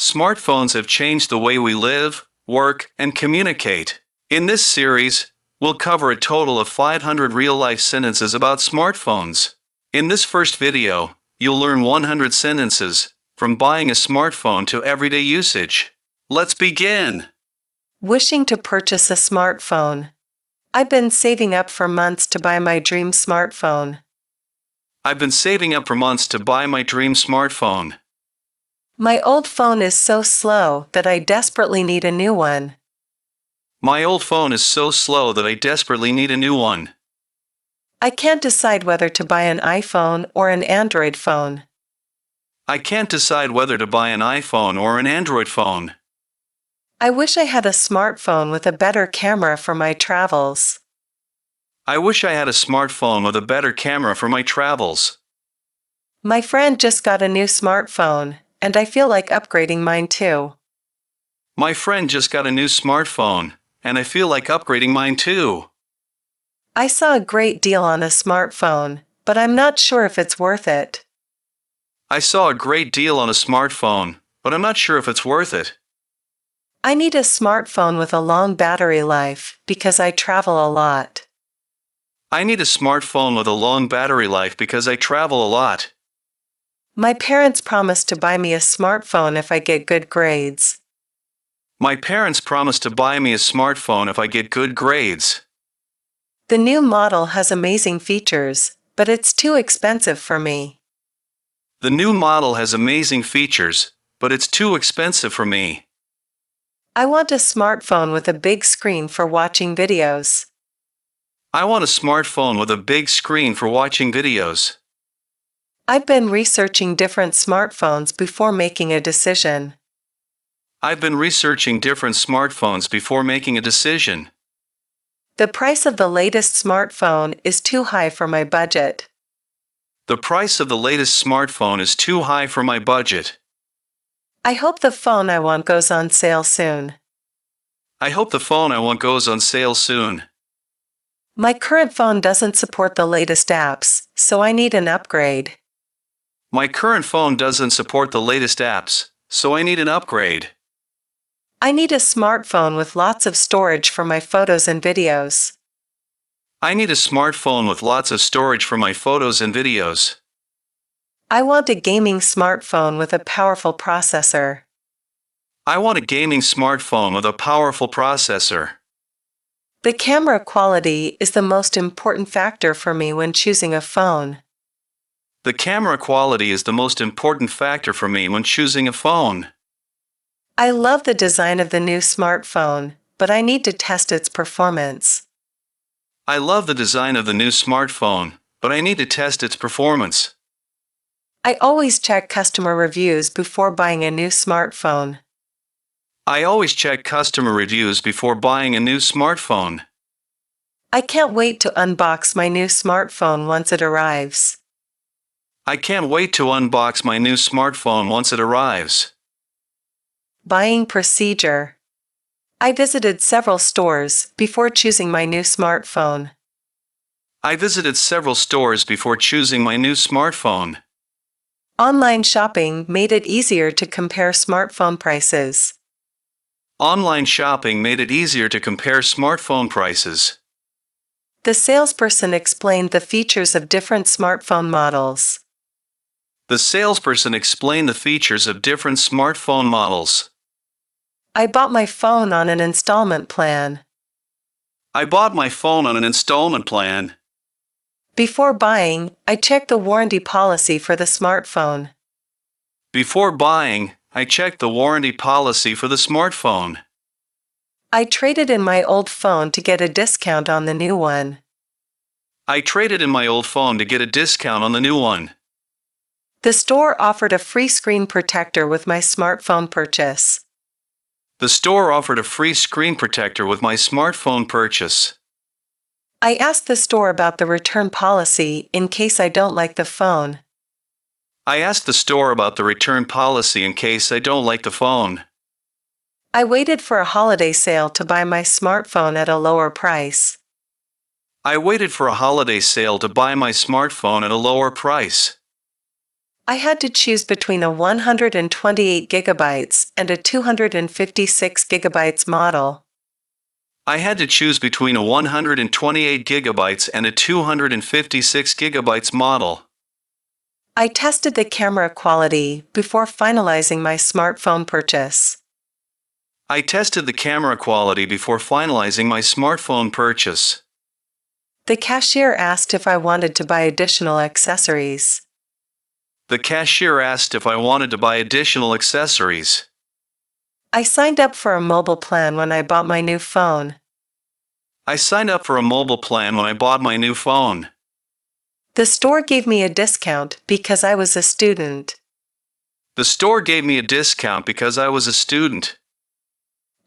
Smartphones have changed the way we live, work, and communicate. In this series, we'll cover a total of 500 real-life sentences about smartphones. In this first video, you'll learn 100 sentences, from buying a smartphone to everyday usage. Let's begin! Wishing to purchase a smartphone. I've been saving up for months to buy my dream smartphone. I've been saving up for months to buy my dream smartphone. My old phone is so slow that I desperately need a new one. My old phone is so slow that I desperately need a new one. I can't decide whether to buy an iPhone or an Android phone. I can't decide whether to buy an iPhone or an Android phone. I wish I had a smartphone with a better camera for my travels. I wish I had a smartphone with a better camera for my travels. My friend just got a new smartphone, and I feel like upgrading mine too. My friend just got a new smartphone, and I feel like upgrading mine too. I saw a great deal on a smartphone, but I'm not sure if it's worth it. I saw a great deal on a smartphone, but I'm not sure if it's worth it. I need a smartphone with a long battery life because I travel a lot. I need a smartphone with a long battery life because I travel a lot. My parents promised to buy me a smartphone if I get good grades. My parents promised to buy me a smartphone if I get good grades. The new model has amazing features, but it's too expensive for me. The new model has amazing features, but it's too expensive for me. I want a smartphone with a big screen for watching videos. I want a smartphone with a big screen for watching videos. I've been researching different smartphones before making a decision. I've been researching different smartphones before making a decision. The price of the latest smartphone is too high for my budget. The price of the latest smartphone is too high for my budget. I hope the phone I want goes on sale soon. I hope the phone I want goes on sale soon. My current phone doesn't support the latest apps, so I need an upgrade. My current phone doesn't support the latest apps, so I need an upgrade. I need a smartphone with lots of storage for my photos and videos. I need a smartphone with lots of storage for my photos and videos. I want a gaming smartphone with a powerful processor. I want a gaming smartphone with a powerful processor. The camera quality is the most important factor for me when choosing a phone. The camera quality is the most important factor for me when choosing a phone. I love the design of the new smartphone, but I need to test its performance. I love the design of the new smartphone, but I need to test its performance. I always check customer reviews before buying a new smartphone. I always check customer reviews before buying a new smartphone. I can't wait to unbox my new smartphone once it arrives. I can't wait to unbox my new smartphone once it arrives. Buying procedure. I visited several stores before choosing my new smartphone. I visited several stores before choosing my new smartphone. Online shopping made it easier to compare smartphone prices. Online shopping made it easier to compare smartphone prices. The salesperson explained the features of different smartphone models. The salesperson explained the features of different smartphone models. I bought my phone on an installment plan. I bought my phone on an installment plan. Before buying, I checked the warranty policy for the smartphone. Before buying, I checked the warranty policy for the smartphone. I traded in my old phone to get a discount on the new one. I traded in my old phone to get a discount on the new one. The store offered a free screen protector with my smartphone purchase. The store offered a free screen protector with my smartphone purchase. I asked the store about the return policy in case I don't like the phone. I asked the store about the return policy in case I don't like the phone. I waited for a holiday sale to buy my smartphone at a lower price. I waited for a holiday sale to buy my smartphone at a lower price. I had to choose between a 128 gigabytes and a 256 gigabytes model. I had to choose between a 128 gigabytes and a 256 gigabytes model. I tested the camera quality before finalizing my smartphone purchase. I tested the camera quality before finalizing my smartphone purchase. The cashier asked if I wanted to buy additional accessories. The cashier asked if I wanted to buy additional accessories. I signed up for a mobile plan when I bought my new phone. I signed up for a mobile plan when I bought my new phone. The store gave me a discount because I was a student. The store gave me a discount because I was a student.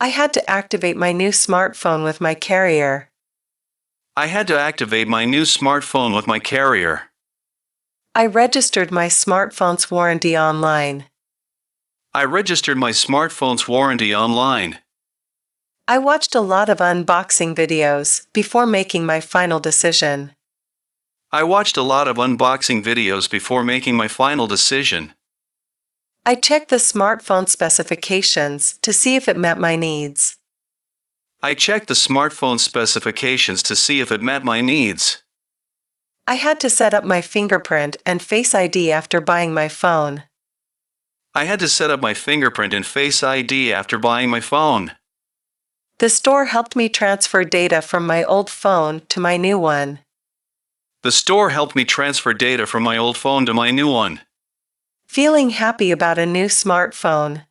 I had to activate my new smartphone with my carrier. I had to activate my new smartphone with my carrier. I registered my smartphone's warranty online. I registered my smartphone's warranty online. I watched a lot of unboxing videos before making my final decision. I watched a lot of unboxing videos before making my final decision. I checked the smartphone specifications to see if it met my needs. I checked the smartphone specifications to see if it met my needs. I had to set up my fingerprint and Face ID after buying my phone. I had to set up my fingerprint and Face ID after buying my phone. The store helped me transfer data from my old phone to my new one. The store helped me transfer data from my old phone to my new one. Feeling happy about a new smartphone.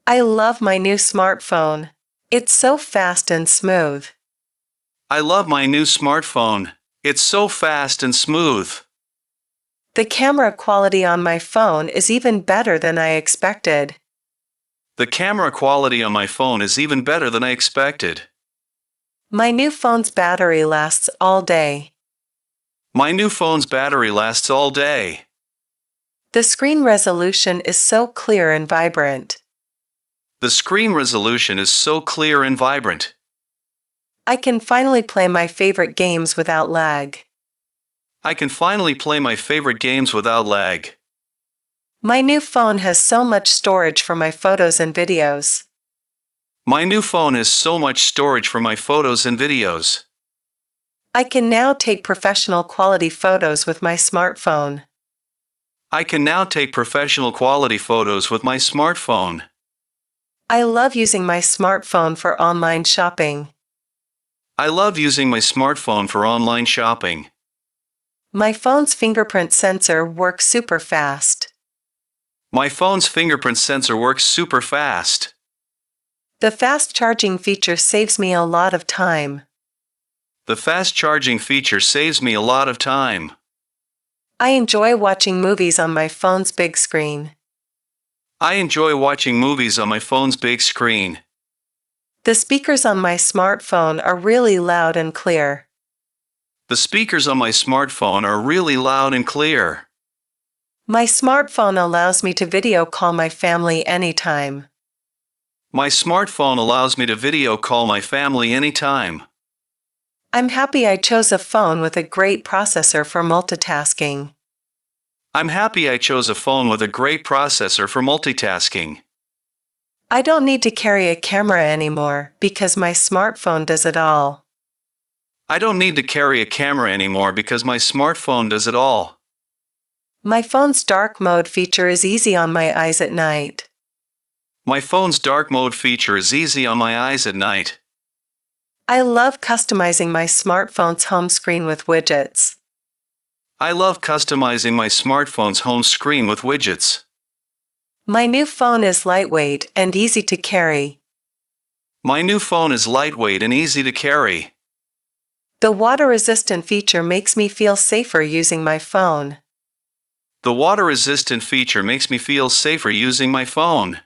I love my new smartphone. It's so fast and smooth. I love my new smartphone. It's so fast and smooth. The camera quality on my phone is even better than I expected. The camera quality on my phone is even better than I expected. My new phone's battery lasts all day. My new phone's battery lasts all day. The screen resolution is so clear and vibrant. The screen resolution is so clear and vibrant. I can finally play my favorite games without lag. I can finally play my favorite games without lag. My new phone has so much storage for my photos and videos. My new phone has so much storage for my photos and videos. I can now take professional quality photos with my smartphone. I can now take professional quality photos with my smartphone. I love using my smartphone for online shopping. I love using my smartphone for online shopping. My phone's fingerprint sensor works super fast. My phone's fingerprint sensor works super fast. The fast charging feature saves me a lot of time. The fast charging feature saves me a lot of time. I enjoy watching movies on my phone's big screen. I enjoy watching movies on my phone's big screen. The speakers on my smartphone are really loud and clear. The speakers on my smartphone are really loud and clear. My smartphone allows me to video call my family anytime. My smartphone allows me to video call my family anytime. I'm happy I chose a phone with a great processor for multitasking. I'm happy I chose a phone with a great processor for multitasking. I don't need to carry a camera anymore because my smartphone does it all. I don't need to carry a camera anymore because my smartphone does it all. My phone's dark mode feature is easy on my eyes at night. My phone's dark mode feature is easy on my eyes at night. I love customizing my smartphone's home screen with widgets. I love customizing my smartphone's home screen with widgets. My new phone is lightweight and easy to carry. My new phone is lightweight and easy to carry. The water-resistant feature makes me feel safer using my phone. The water-resistant feature makes me feel safer using my phone.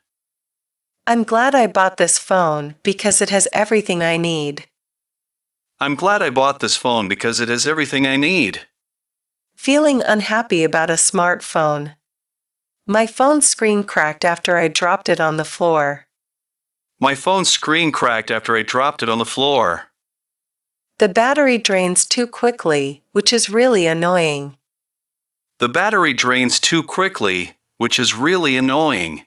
I'm glad I bought this phone because it has everything I need. I'm glad I bought this phone because it has everything I need. Feeling unhappy about a smartphone. My phone's screen cracked after I dropped it on the floor. My phone's screen cracked after I dropped it on the floor. The battery drains too quickly, which is really annoying. The battery drains too quickly, which is really annoying.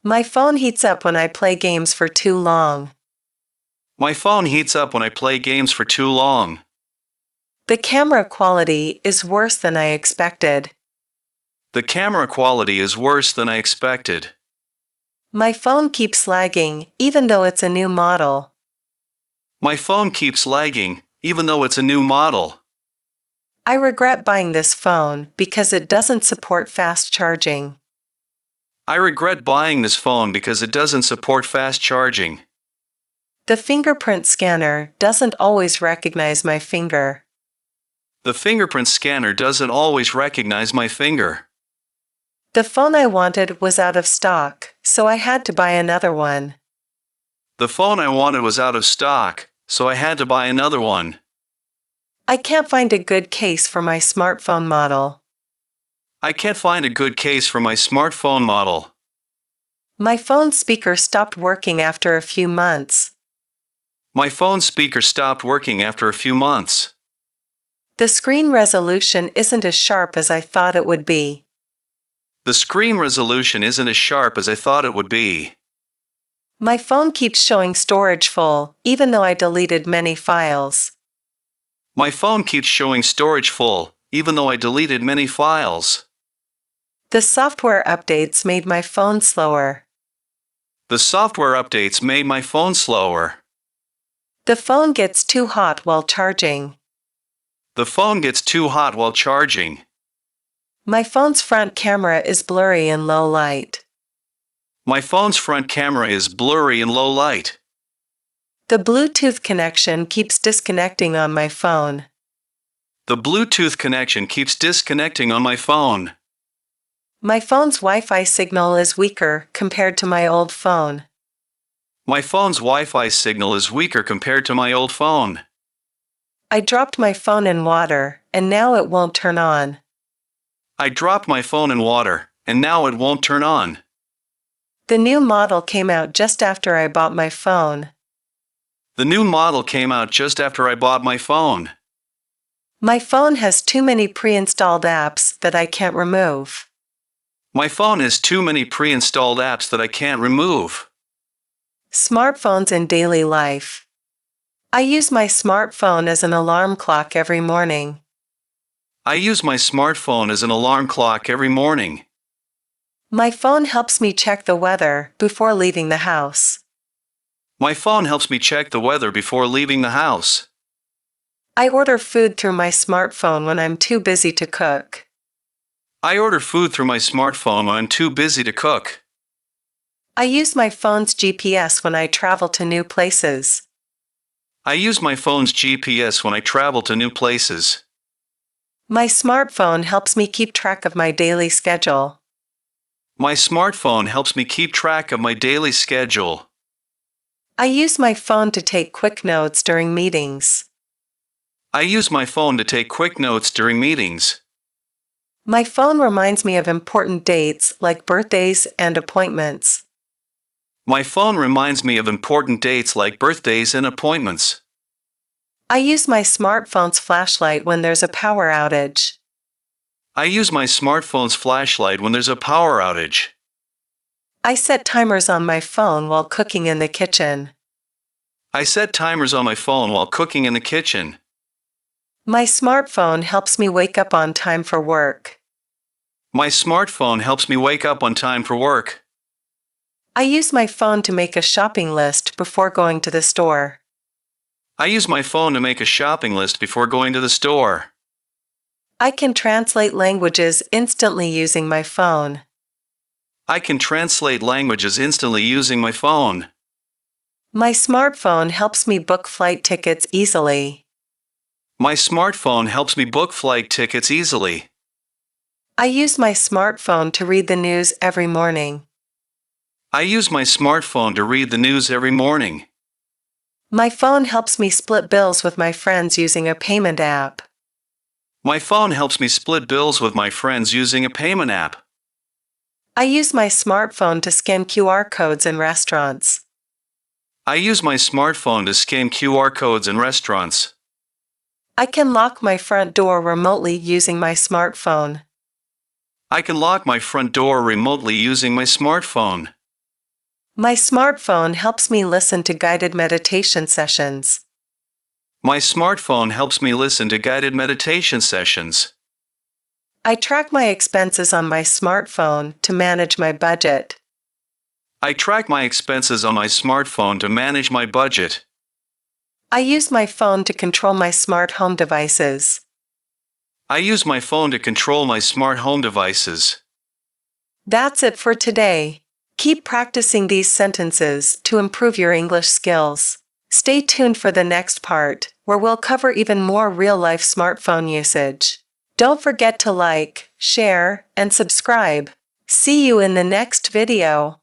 My phone heats up when I play games for too long. My phone heats up when I play games for too long. The camera quality is worse than I expected. The camera quality is worse than I expected. My phone keeps lagging, even though it's a new model. My phone keeps lagging, even though it's a new model. I regret buying this phone because it doesn't support fast charging. I regret buying this phone because it doesn't support fast charging. The fingerprint scanner doesn't always recognize my finger. The fingerprint scanner doesn't always recognize my finger. The phone I wanted was out of stock, so I had to buy another one. The phone I wanted was out of stock, so I had to buy another one. I can't find a good case for my smartphone model. I can't find a good case for my smartphone model. My phone speaker stopped working after a few months. My phone speaker stopped working after a few months. The screen resolution isn't as sharp as I thought it would be. The screen resolution isn't as sharp as I thought it would be. My phone keeps showing storage full, even though I deleted many files. My phone keeps showing storage full, even though I deleted many files. The software updates made my phone slower. The software updates made my phone slower. The phone gets too hot while charging. The phone gets too hot while charging. My phone's front camera is blurry in low light. My phone's front camera is blurry in low light. The Bluetooth connection keeps disconnecting on my phone. The Bluetooth connection keeps disconnecting on my phone. My phone's Wi-Fi signal is weaker compared to my old phone. My phone's Wi-Fi signal is weaker compared to my old phone. I dropped my phone in water, and now it won't turn on. I dropped my phone in water, and now it won't turn on. The new model came out just after I bought my phone. The new model came out just after I bought my phone. My phone has too many pre-installed apps that I can't remove. My phone has too many pre-installed apps that I can't remove. Smartphones in daily life. I use my smartphone as an alarm clock every morning. I use my smartphone as an alarm clock every morning. My phone helps me check the weather before leaving the house. My phone helps me check the weather before leaving the house. I order food through my smartphone when I'm too busy to cook. I order food through my smartphone when I'm too busy to cook. I use my phone's GPS when I travel to new places. I use my phone's GPS when I travel to new places. My smartphone helps me keep track of my daily schedule. My smartphone helps me keep track of my daily schedule. I use my phone to take quick notes during meetings. I use my phone to take quick notes during meetings. My phone reminds me of important dates like birthdays and appointments. My phone reminds me of important dates like birthdays and appointments. I use my smartphone's flashlight when there's a power outage. I use my smartphone's flashlight when there's a power outage. I set timers on my phone while cooking in the kitchen. I set timers on my phone while cooking in the kitchen. My smartphone helps me wake up on time for work. My smartphone helps me wake up on time for work. I use my phone to make a shopping list before going to the store. I use my phone to make a shopping list before going to the store. I can translate languages instantly using my phone. I can translate languages instantly using my phone. My smartphone helps me book flight tickets easily. My smartphone helps me book flight tickets easily. I use my smartphone to read the news every morning. I use my smartphone to read the news every morning. My phone helps me split bills with my friends using a payment app. My phone helps me split bills with my friends using a payment app. I use my smartphone to scan QR codes in restaurants. I use my smartphone to scan QR codes in restaurants. I can lock my front door remotely using my smartphone. I can lock my front door remotely using my smartphone. My smartphone helps me listen to guided meditation sessions. My smartphone helps me listen to guided meditation sessions. I track my expenses on my smartphone to manage my budget. I track my expenses on my smartphone to manage my budget. I use my phone to control my smart home devices. I use my phone to control my smart home devices. That's it for today. Keep practicing these sentences to improve your English skills. Stay tuned for the next part, where we'll cover even more real-life smartphone usage. Don't forget to like, share, and subscribe. See you in the next video.